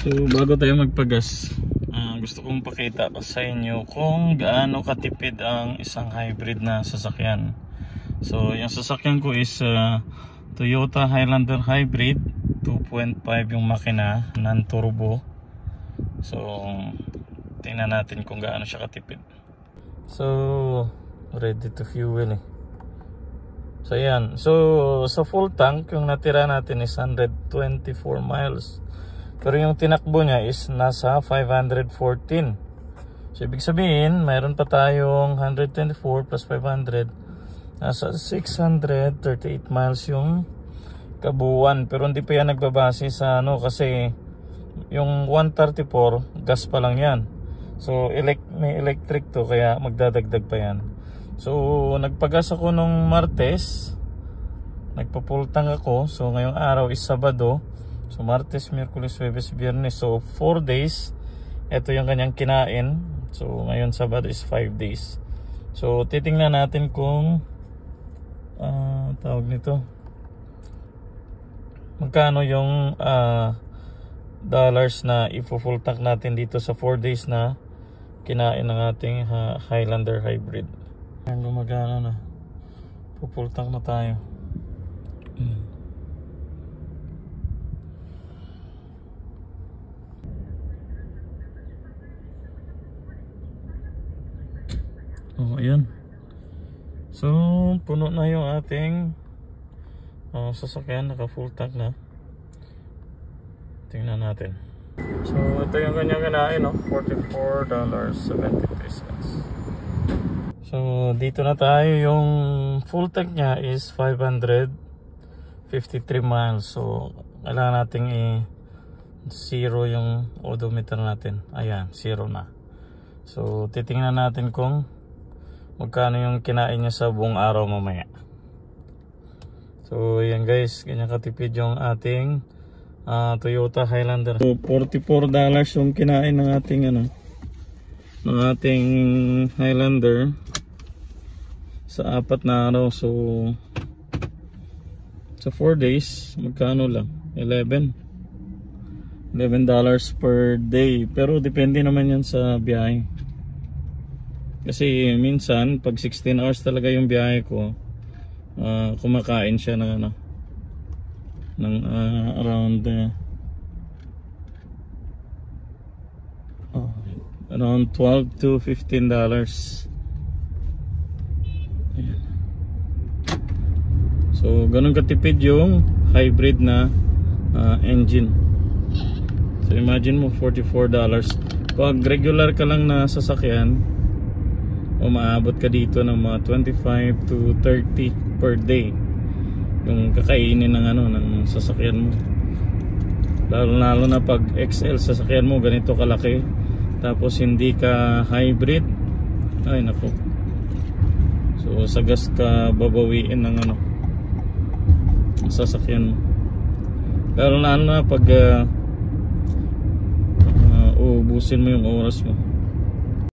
So bago tayo magpagas, gusto kong pakita sa inyo kung gaano katipid ang isang hybrid na sasakyan. So yung sasakyan ko is Toyota Highlander Hybrid 2.5 yung makina, non-turbo. So tingnan natin kung gaano siya katipid. So ready to fuel So yan. So sa full tank yung natira natin is 124 miles. Pero yung tinakbo niya is nasa 514. So ibig sabihin mayroon pa tayong 124 plus 500, nasa 638 miles yung kabuuan. Pero hindi pa yan nagbabase sa kasi yung 134 gas pa lang yan. So may electric to, kaya magdadagdag pa yan. So nagpagas ako nung Martes, nagpa-full tank ako. So ngayong araw is Sabado. So Martes, Miyerkules, Huwebes, Biyernes. So 4 days. Ito yung kanyang kinain. So ngayon Sabado is 5 days. So titingnan natin kung tawag nito, magkano yung dollars na i-full tank natin dito sa 4 days na kinain ng ating Highlander Hybrid. Ayan, gumagana na. Full tank na tayo. Oh, ayan. So, puno na yung ating sasakyan, naka full tank na. Tingnan natin. So, ito yung kanyang kinain, $44.73. So, dito na tayo. Yung full tank niya is 553 miles. So, kailangan nating i-zero yung odometer natin. Ayan, zero na. So, titingnan natin kung magkano yung kinain niya sa buong araw mamaya. So yan guys, ganyan katipid yung ating Toyota Highlander. So $44 yung kinain ng ating ng ating Highlander sa 4 na araw. So sa 4 days magkano lang? $11 per day. Pero depende naman yan sa biyahe. Kasi minsan pag 16 hours talaga yung biyahe ko, kumakain siya ng around $12 to $15. Ayan. So ganun katipid yung hybrid na engine. So imagine mo $44. Pag regular ka lang na sasakyan, umaabot ka dito ng mga 25 to 30 per day yung kakainin ng sasakyan mo. Lalo na pag XL sasakyan mo ganito kalaki, tapos hindi ka hybrid, ay naku. So sa gas ka babawiin ng sasakyan mo. Lalo na pag uubusin mo yung oras mo.